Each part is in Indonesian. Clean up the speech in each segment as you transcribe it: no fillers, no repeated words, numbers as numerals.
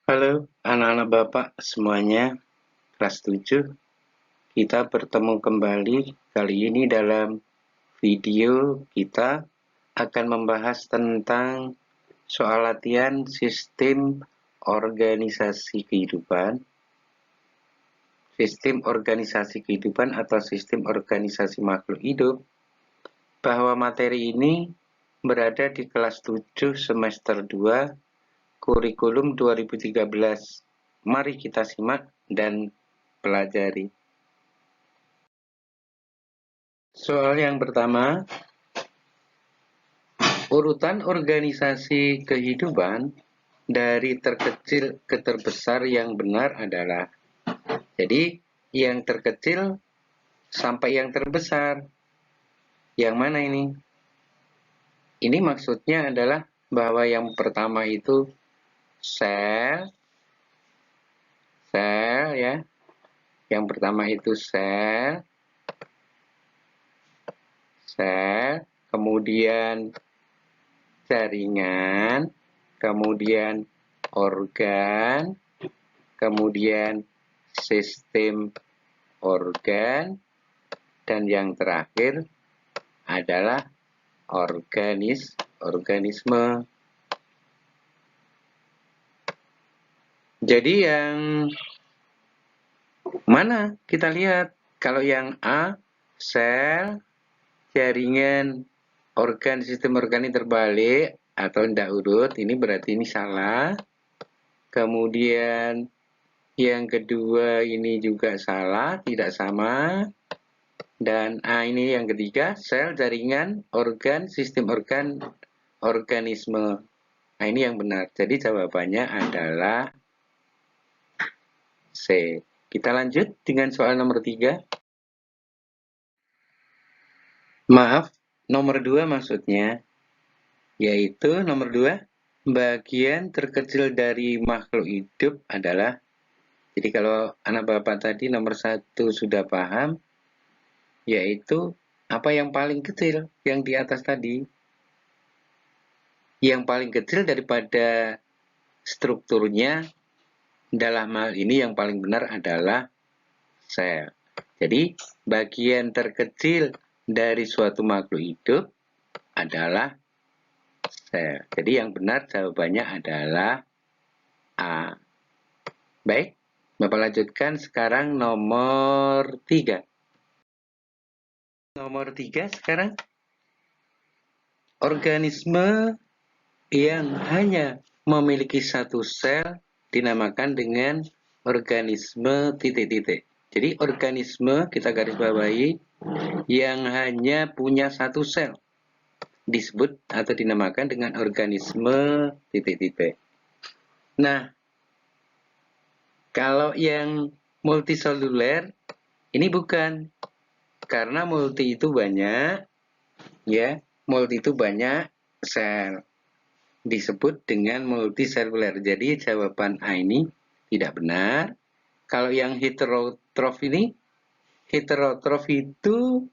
Halo anak-anak Bapak semuanya, kelas 7. Kita bertemu kembali kali ini dalam video kita akan membahas tentang soal latihan sistem organisasi kehidupan. Sistem organisasi kehidupan atau sistem organisasi makhluk hidup, bahwa materi ini berada di kelas 7 semester 2 kurikulum 2013. Mari kita simak dan pelajari. Soal yang pertama, urutan organisasi kehidupan dari terkecil ke terbesar yang benar adalah. Jadi, yang terkecil sampai yang terbesar. Yang mana ini? Ini maksudnya adalah bahwa yang pertama itu sel ya. Yang pertama itu sel, kemudian jaringan, kemudian organ, kemudian sistem organ, dan yang terakhir adalah organisme. Jadi yang mana kita lihat? Kalau yang A, sel, jaringan, organ, sistem organ ini terbalik atau tidak urut, ini berarti ini salah. Kemudian yang kedua ini juga salah, tidak sama. Dan A ini yang ketiga, sel, jaringan, organ, sistem organ, organisme. Nah, ini yang benar. Jadi jawabannya adalah C. Kita lanjut dengan soal nomor 3. Maaf, nomor 2 maksudnya. Yaitu nomor 2, bagian terkecil dari makhluk hidup adalah. Jadi kalau anak Bapak tadi nomor 1 sudah paham, yaitu apa yang paling kecil yang di atas tadi. Yang paling kecil daripada strukturnya, dalam hal ini yang paling benar adalah sel. Jadi, bagian terkecil dari suatu makhluk hidup adalah sel. Jadi, yang benar jawabannya adalah A. Baik, Bapak lanjutkan sekarang nomor 3. Nomor 3 sekarang. Organisme yang hanya memiliki satu sel dinamakan dengan organisme titik-titik. Jadi organisme kita garis bawahi yang hanya punya satu sel disebut atau dinamakan dengan organisme titik-titik. Nah, kalau yang multiseluler ini bukan, karena multi itu banyak, ya, multi itu banyak sel. Disebut dengan multiseluler. Jadi jawaban A ini tidak benar. Kalau yang heterotrof ini, heterotrof itu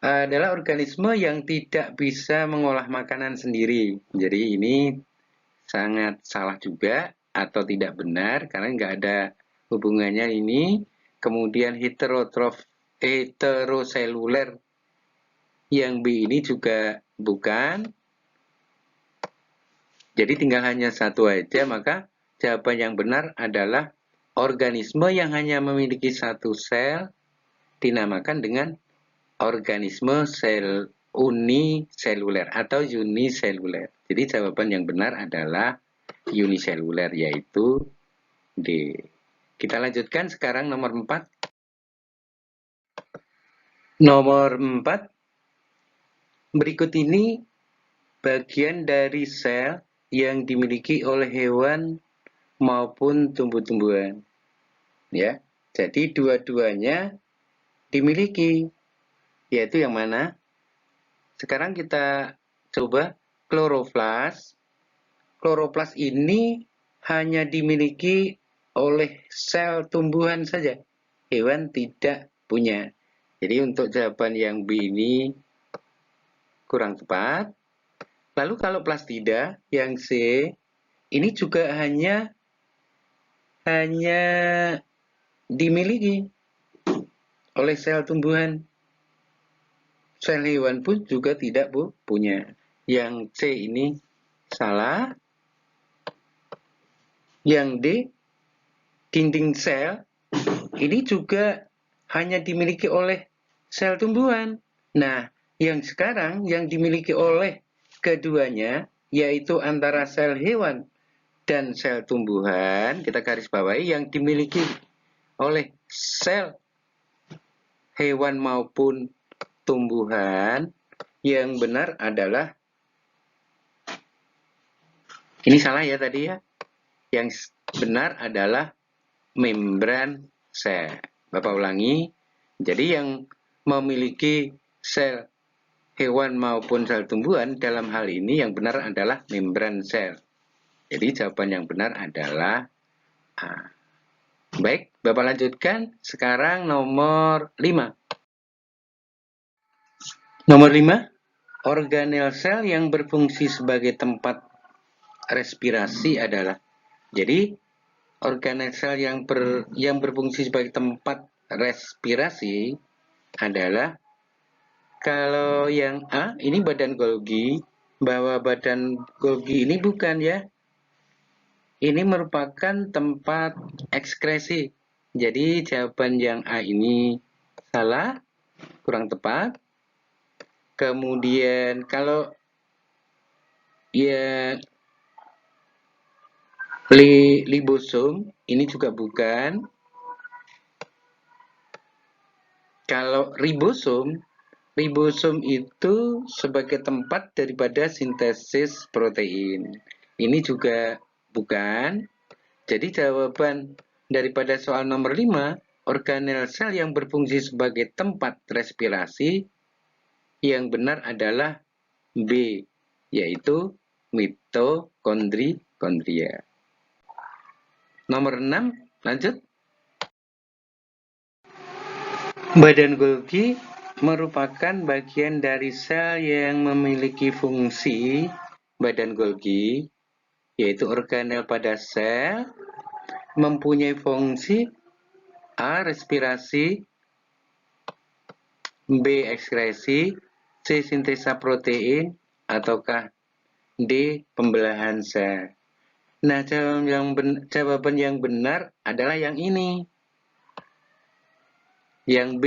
adalah organisme yang tidak bisa mengolah makanan sendiri. Jadi ini sangat salah juga atau tidak benar karena nggak ada hubungannya ini. Kemudian heteroseluler yang B ini juga bukan. Jadi tinggal hanya satu aja, maka jawaban yang benar adalah organisme yang hanya memiliki satu sel dinamakan dengan organisme sel uniseluler atau uniseluler. Jadi jawaban yang benar adalah uniseluler, yaitu D. Kita lanjutkan sekarang nomor 4. Nomor 4. Berikut ini bagian dari sel yang dimiliki oleh hewan maupun tumbuh-tumbuhan. Ya, jadi dua-duanya dimiliki. Yaitu yang mana? Sekarang kita coba kloroplas. Kloroplas ini hanya dimiliki oleh sel tumbuhan saja. Hewan tidak punya. Jadi untuk jawaban yang B ini kurang tepat. Lalu kalau plastida yang C, ini juga hanya hanya dimiliki oleh sel tumbuhan. Sel hewan pun juga tidak punya. Yang C ini salah. Yang D, dinding sel ini juga hanya dimiliki oleh sel tumbuhan. Nah, yang sekarang yang dimiliki oleh keduanya, yaitu antara sel hewan dan sel tumbuhan, kita garis bawahi, yang dimiliki oleh sel hewan maupun tumbuhan, yang benar adalah, ini salah ya tadi ya, yang benar adalah membran sel. Bapak ulangi, jadi yang memiliki sel hewan maupun sel tumbuhan dalam hal ini yang benar adalah membran sel. Jadi jawaban yang benar adalah A. Baik, Bapak lanjutkan. Sekarang nomor 5. Nomor 5, organel sel yang berfungsi sebagai tempat respirasi adalah. Jadi, organel sel yang berfungsi sebagai tempat respirasi adalah, kalau yang A, ini badan Golgi, bahwa badan Golgi ini bukan ya. Ini merupakan tempat ekskresi. Jadi jawaban yang A ini salah, kurang tepat. Kemudian kalau ya libosom, ini juga bukan. Kalau ribosom itu sebagai tempat daripada sintesis protein. Ini juga bukan. Jadi jawaban daripada soal nomor 5, organel sel yang berfungsi sebagai tempat respirasi, yang benar adalah B, yaitu mitokondria. Nomor 6, lanjut. Badan Golgi merupakan bagian dari sel yang memiliki fungsi badan Golgi, yaitu organel pada sel, mempunyai fungsi A. Respirasi, B. Ekskresi, C. Sintesa protein, ataukah D. Pembelahan sel. Nah, jawaban yang benar adalah yang ini. Yang B.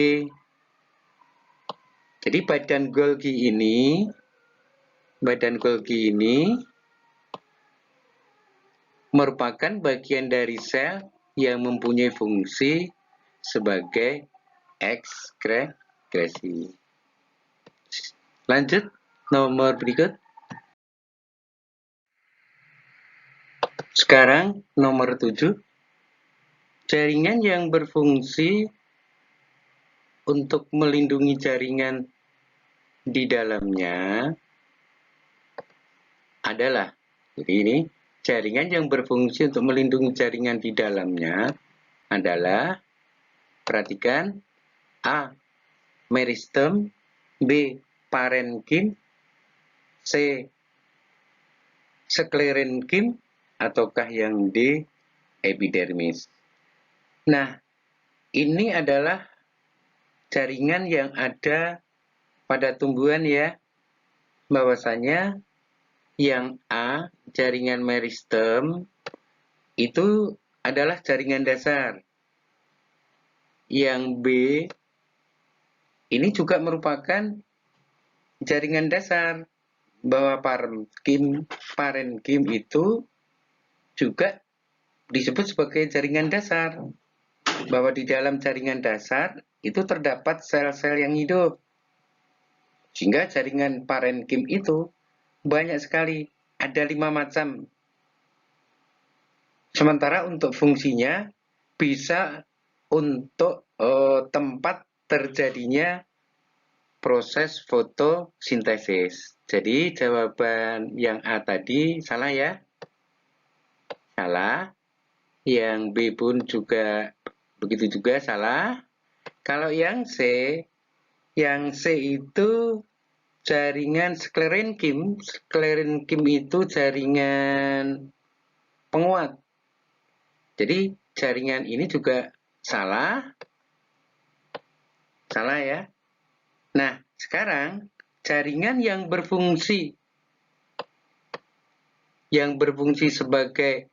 Jadi badan Golgi ini merupakan bagian dari sel yang mempunyai fungsi sebagai ekskresi. Lanjut, nomor berikut. Sekarang nomor 7. Jaringan yang berfungsi untuk melindungi jaringan di dalamnya adalah, jadi ini jaringan yang berfungsi untuk melindungi jaringan di dalamnya adalah, perhatikan, A. Meristem, B. Parenkim, C. Sklerenkim, ataukah yang D. Epidermis. Nah, ini adalah jaringan yang ada pada tumbuhan ya, bahwasanya yang A, jaringan meristem, itu adalah jaringan dasar. Yang B, ini juga merupakan jaringan dasar, bahwa parenkim itu juga disebut sebagai jaringan dasar, bahwa di dalam jaringan dasar itu terdapat sel-sel yang hidup. Sehingga jaringan parenkim itu banyak sekali, ada 5 macam. Sementara untuk fungsinya bisa untuk tempat terjadinya proses fotosintesis. Jadi jawaban yang A tadi salah ya? Salah. Yang B pun juga begitu juga salah. Kalau yang C itu jaringan sklerenkim. Sklerenkim itu jaringan penguat. Jadi jaringan ini juga salah. Salah ya. Nah, sekarang jaringan yang berfungsi sebagai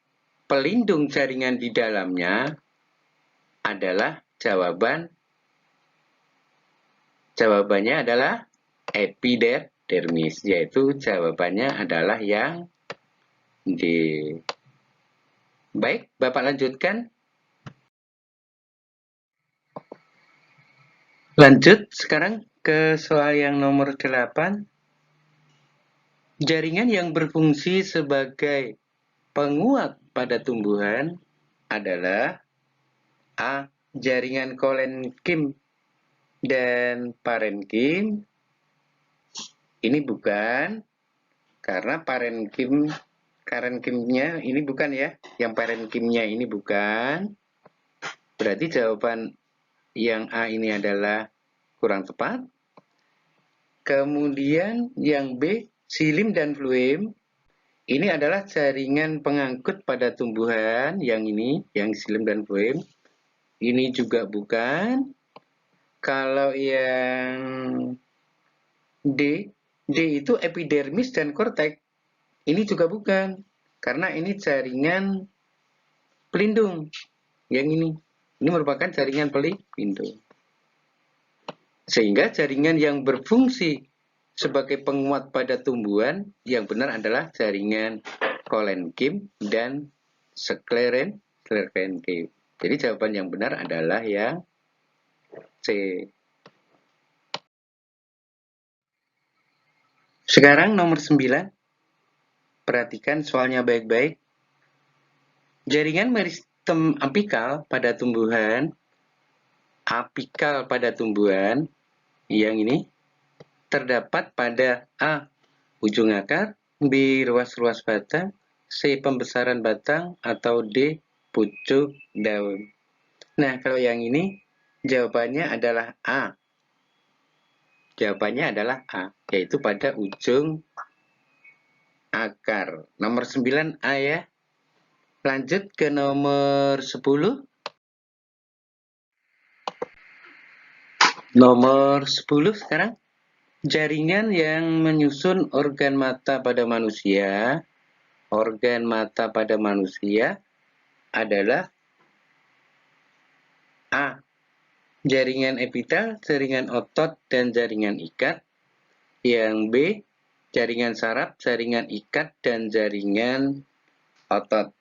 pelindung jaringan di dalamnya adalah jawabannya adalah epidermis, yaitu jawabannya adalah yang D. Baik, Bapak lanjutkan. Lanjut sekarang ke soal yang nomor 8. Jaringan yang berfungsi sebagai penguat pada tumbuhan adalah A. Jaringan kolenkim dan parenkim. Ini bukan, karena parenkimnya ini bukan ya. Yang parenkimnya ini bukan. Berarti jawaban yang A ini adalah kurang tepat. Kemudian yang B, silim dan fluim. Ini adalah jaringan pengangkut pada tumbuhan. Yang ini, yang silim dan fluim. Ini juga bukan. Kalau yang D itu epidermis dan korteks. Ini juga bukan. Karena ini jaringan pelindung. Yang ini merupakan jaringan pelindung. Sehingga jaringan yang berfungsi sebagai penguat pada tumbuhan yang benar adalah jaringan kolenkim dan sklerenkim. Jadi jawaban yang benar adalah yang C. Sekarang nomor 9. Perhatikan soalnya baik-baik. Jaringan meristem apikal pada tumbuhan yang ini terdapat pada A. ujung akar, B. ruas-ruas batang, C. pembesaran batang, atau D. pucuk daun. Nah, kalau yang ini jawabannya adalah A. Jawabannya adalah A, yaitu pada ujung akar. Nomor 9 A ya. Lanjut ke nomor 10. Nomor 10 sekarang. Jaringan yang menyusun organ mata pada manusia. Organ mata pada manusia adalah A. Jaringan epitel, jaringan otot, dan jaringan ikat. Yang B. Jaringan saraf, jaringan ikat, dan jaringan otot.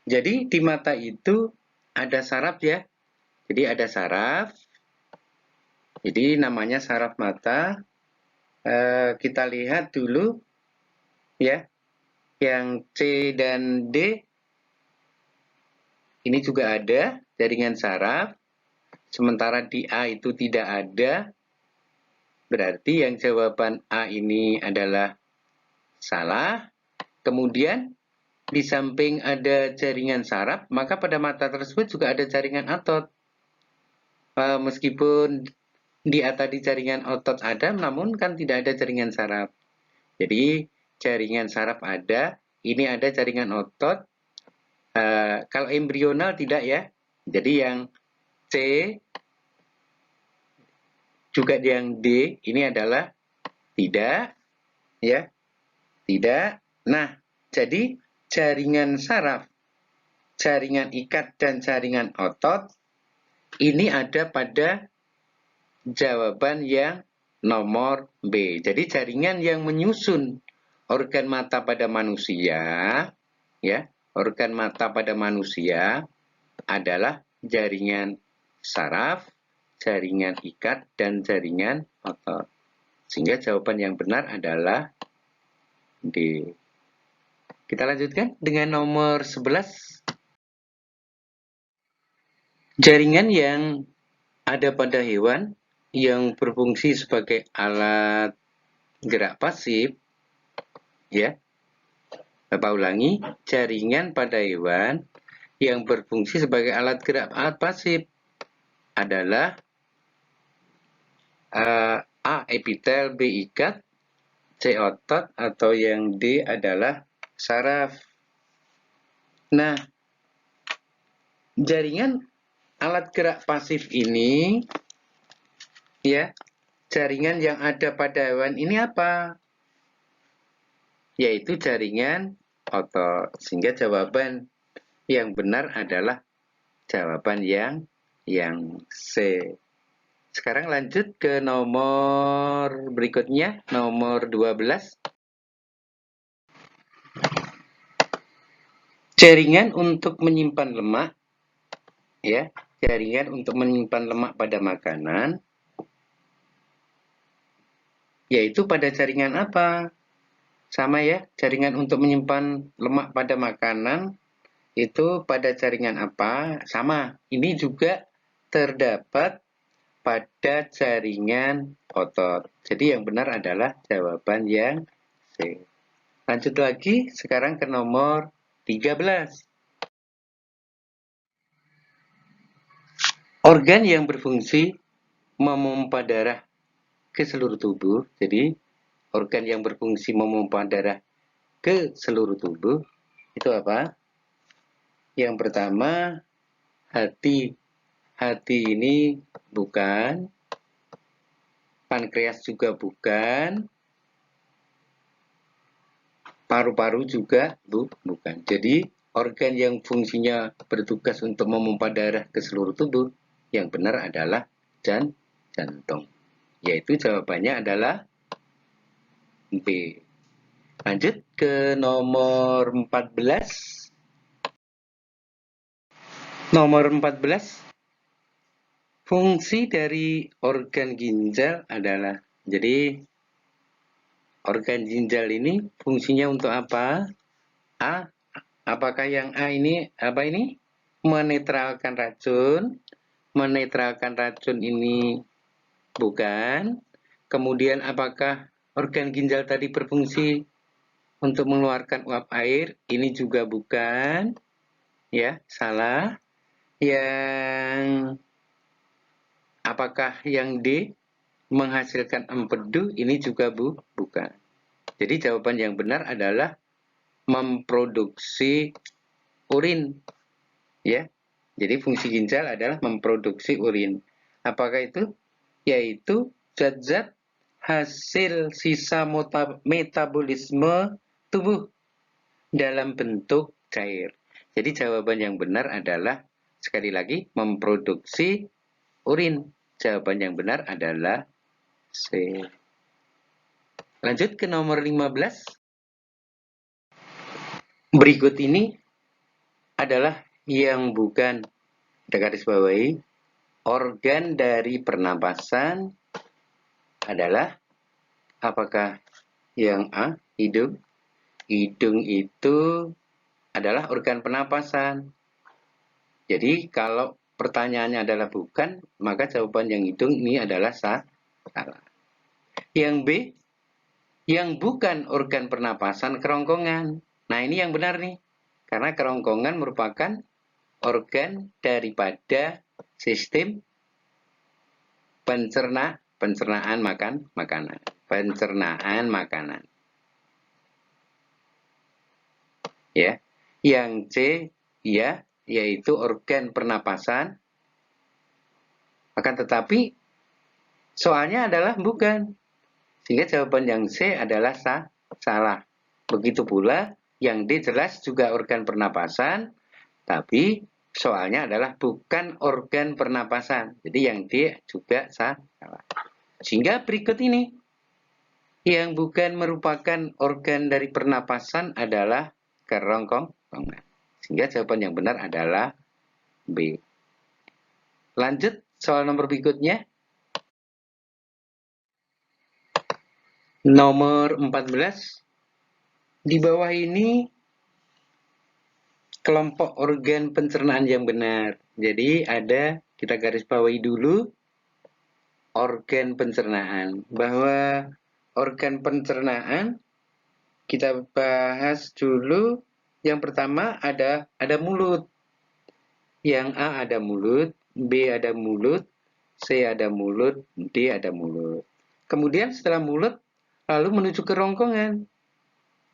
Jadi di mata itu ada saraf ya. Jadi ada saraf. Jadi namanya saraf mata. Kita lihat dulu ya. Yang C dan D ini juga ada jaringan saraf. Sementara di A itu tidak ada. Berarti yang jawaban A ini adalah salah. Kemudian di samping ada jaringan saraf, maka pada mata tersebut juga ada jaringan otot. Meskipun di tadi jaringan otot ada, namun kan tidak ada jaringan saraf. Jadi jaringan saraf ada, ini ada jaringan otot. Kalau embrional tidak ya. Jadi yang C juga yang D ini adalah tidak ya. Tidak. Nah, jadi jaringan saraf, jaringan ikat, dan jaringan otot ini ada pada jawaban yang nomor B. Jadi jaringan yang menyusun organ mata pada manusia, ya, organ mata pada manusia adalah jaringan saraf, jaringan ikat, dan jaringan otot. Sehingga jawaban yang benar adalah D. Kita lanjutkan dengan nomor 11. Jaringan yang ada pada hewan yang berfungsi sebagai alat gerak pasif, ya. Bapak ulangi, jaringan pada hewan yang berfungsi sebagai alat gerak pasif adalah A. epitel, B. ikat, C. otot, atau yang D adalah saraf. Nah, Jaringan alat gerak pasif ini, ya, jaringan yang ada pada hewan ini apa? Yaitu jaringan otot. Sehingga jawaban yang benar adalah jawaban yang C. Sekarang lanjut ke nomor berikutnya, nomor 12. Jaringan untuk menyimpan lemak, ya, jaringan untuk menyimpan lemak pada makanan, yaitu pada jaringan apa? Sama ya, jaringan untuk menyimpan lemak pada makanan, itu pada jaringan apa? Sama, ini juga terdapat pada jaringan otot. Jadi yang benar adalah jawaban yang C. Lanjut lagi, sekarang ke nomor 13. Organ yang berfungsi memompa darah ke seluruh tubuh. Jadi, organ yang berfungsi memompa darah ke seluruh tubuh, itu apa? Yang pertama, hati. Hati ini bukan, pankreas juga bukan, paru-paru juga bukan. Jadi, organ yang fungsinya bertugas untuk memompa darah ke seluruh tubuh, yang benar adalah jantung. Yaitu jawabannya adalah B. Lanjut ke nomor 14. Nomor 14. Fungsi dari organ ginjal adalah, jadi organ ginjal ini fungsinya untuk apa? A. Apakah yang A ini apa ini? Menetralkan racun. Menetralkan racun ini bukan. Kemudian apakah organ ginjal tadi berfungsi untuk mengeluarkan uap air? Ini juga bukan. Ya, salah. Yang apakah yang D menghasilkan empedu? Ini juga bukan. Jadi jawaban yang benar adalah memproduksi urin. Ya. Jadi fungsi ginjal adalah memproduksi urin. Apakah itu? Yaitu zat-zat hasil sisa metabolisme tubuh dalam bentuk cair. Jadi jawaban yang benar adalah, sekali lagi, memproduksi urin. Jawaban yang benar adalah C. Lanjut ke nomor 15. Berikut ini adalah yang bukan, kita garis bawahi, organ dari pernapasan adalah, apakah yang A, hidung? Hidung itu adalah organ pernapasan. Jadi kalau pertanyaannya adalah bukan, maka jawaban yang hidung ini adalah salah. Yang B, yang bukan organ pernapasan, kerongkongan. Nah ini yang benar nih, karena kerongkongan merupakan organ daripada sistem pencernaan makanan. Pencernaan makanan. Ya. Yang C, ya, yaitu organ pernapasan. Akan tetapi soalnya adalah bukan. Sehingga jawaban yang C adalah salah. Begitu pula yang D jelas juga organ pernapasan, tapi soalnya adalah bukan organ pernapasan. Jadi yang D juga salah. Sehingga berikut ini, yang bukan merupakan organ dari pernapasan adalah kerongkongan. Sehingga jawaban yang benar adalah B. Lanjut soal nomor berikutnya. Nomor 14. Di bawah ini kelompok organ pencernaan yang benar. Jadi ada, kita garis bawahi dulu, organ pencernaan. Bahwa organ pencernaan kita bahas dulu. Yang pertama ada mulut. Yang A ada mulut, B ada mulut, C ada mulut, D ada mulut. Kemudian setelah mulut lalu menuju kerongkongan.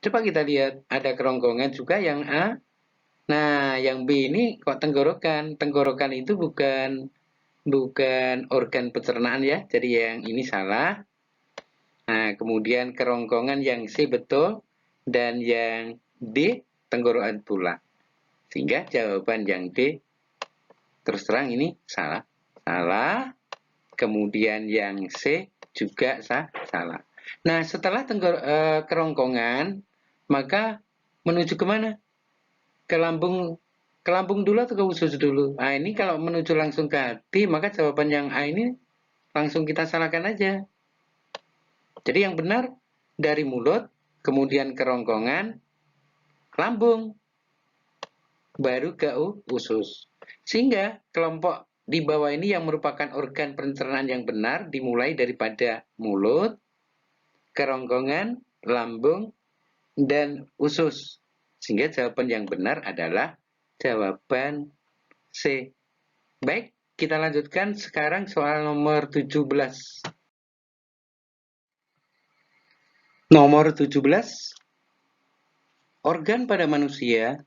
Coba kita lihat, ada kerongkongan juga yang A. Nah, yang B ini kok tenggorokan? Tenggorokan itu bukan organ pencernaan ya. Jadi yang ini salah. Nah, kemudian kerongkongan yang C betul dan yang D tenggorokan pula. Sehingga jawaban yang D terus terang ini salah. Salah. Kemudian yang C juga salah. Nah, setelah kerongkongan, maka menuju kemana? Ke lambung dulu atau ke usus dulu? Nah, ini kalau menuju langsung ke hati, maka jawaban yang A ini langsung kita salahkan aja. Jadi yang benar dari mulut, kemudian kerongkongan, lambung, baru ke usus. Sehingga kelompok di bawah ini yang merupakan organ pencernaan yang benar dimulai daripada mulut, kerongkongan, lambung, dan usus. Sehingga jawaban yang benar adalah jawaban C. Baik, kita lanjutkan sekarang soal nomor 17. Nomor 17, organ pada manusia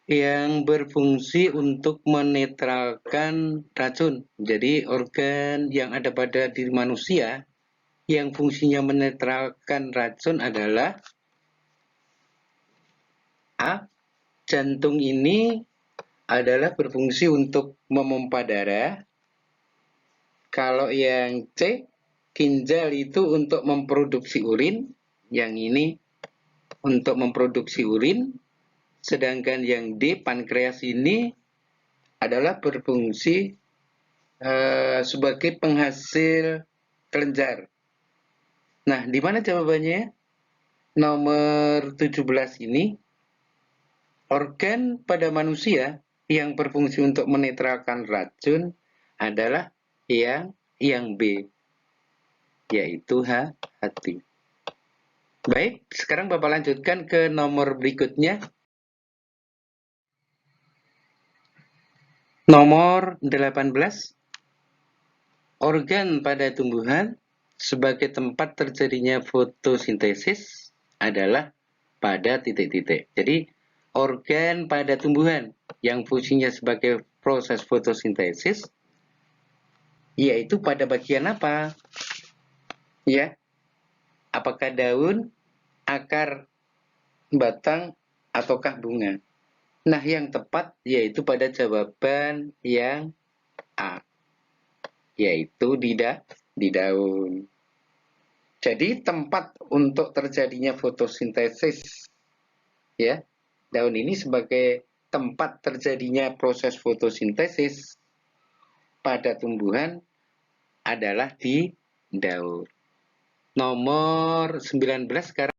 yang berfungsi untuk menetralkan racun. Jadi organ yang ada pada diri manusia yang fungsinya menetralkan racun adalah A. Jantung ini adalah berfungsi untuk memompa darah. Kalau yang C, ginjal itu untuk memproduksi urin. Yang ini untuk memproduksi urin. Sedangkan yang D, pankreas ini adalah berfungsi sebagai penghasil kelenjar. Nah, di mana jawabannya? Nomor 17 ini, organ pada manusia yang berfungsi untuk menetralkan racun adalah yang B, yaitu hati. Baik, sekarang Bapak lanjutkan ke nomor berikutnya. Nomor 18, organ pada tumbuhan sebagai tempat terjadinya fotosintesis adalah pada titik-titik. Jadi, organ pada tumbuhan yang fungsinya sebagai proses fotosintesis yaitu pada bagian apa? Ya, apakah daun, akar, batang, ataukah bunga? Nah, yang tepat yaitu pada jawaban yang A, yaitu di daun. Jadi tempat untuk terjadinya fotosintesis, ya, daun ini sebagai tempat terjadinya proses fotosintesis pada tumbuhan adalah di daun. Nomor 19 sekarang.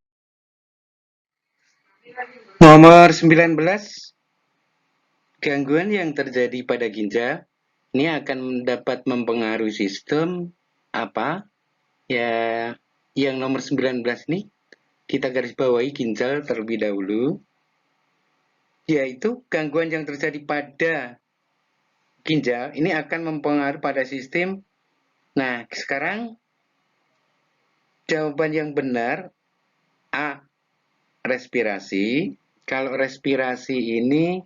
Nomor 19, gangguan yang terjadi pada ginjal ini akan dapat mempengaruhi sistem apa? Ya, yang nomor 19 ini kita garis bawahi ginjal terlebih dahulu, yaitu gangguan yang terjadi pada ginjal ini akan mempengaruhi pada sistem. Nah, sekarang jawaban yang benar A, respirasi. Kalau respirasi ini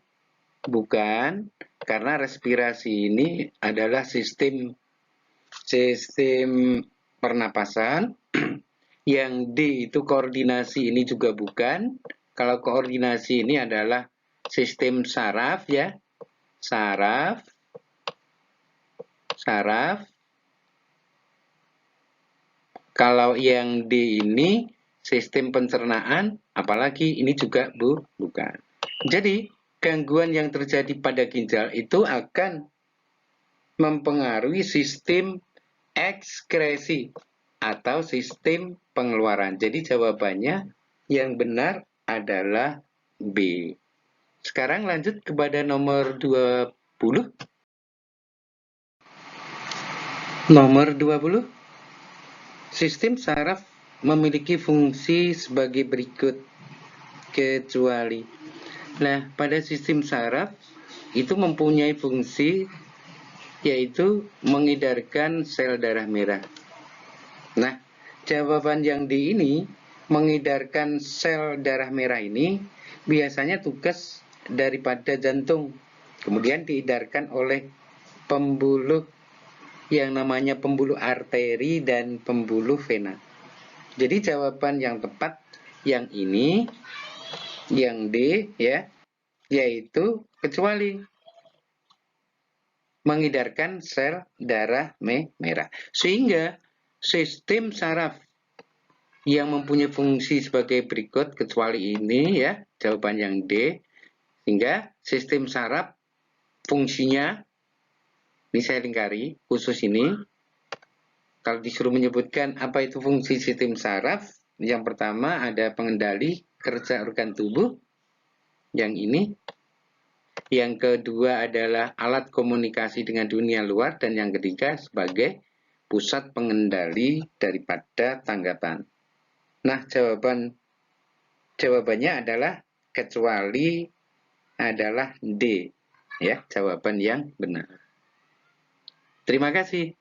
bukan, karena respirasi ini adalah sistem pernapasan. Yang D itu koordinasi, ini juga bukan. Kalau koordinasi ini adalah sistem saraf ya. Saraf. Kalau yang D ini sistem pencernaan, apalagi ini juga bukan. Jadi, gangguan yang terjadi pada ginjal itu akan mempengaruhi sistem ekskresi atau sistem pengeluaran. Jadi jawabannya yang benar adalah B. Sekarang lanjut kepada nomor 20. Nomor 20. Sistem saraf memiliki fungsi sebagai berikut kecuali. Nah, pada sistem saraf itu mempunyai fungsi yaitu mengedarkan sel darah merah. Nah, jawaban yang D ini, mengedarkan sel darah merah ini biasanya tugas daripada jantung, kemudian diedarkan oleh pembuluh yang namanya pembuluh arteri dan pembuluh vena. Jadi jawaban yang tepat yang ini, yang D ya, yaitu kecuali mengedarkan sel darah merah. Sehingga sistem saraf yang mempunyai fungsi sebagai berikut kecuali ini ya, jawaban yang D. Sehingga sistem saraf fungsinya, ini saya lingkari khusus ini, kalau disuruh menyebutkan apa itu fungsi sistem saraf, yang pertama ada pengendali kerja organ tubuh, yang ini. Yang kedua adalah alat komunikasi dengan dunia luar, dan yang ketiga sebagai pusat pengendali daripada tanggapan. Nah, jawabannya adalah kecuali adalah D, ya, jawaban yang benar. Terima kasih.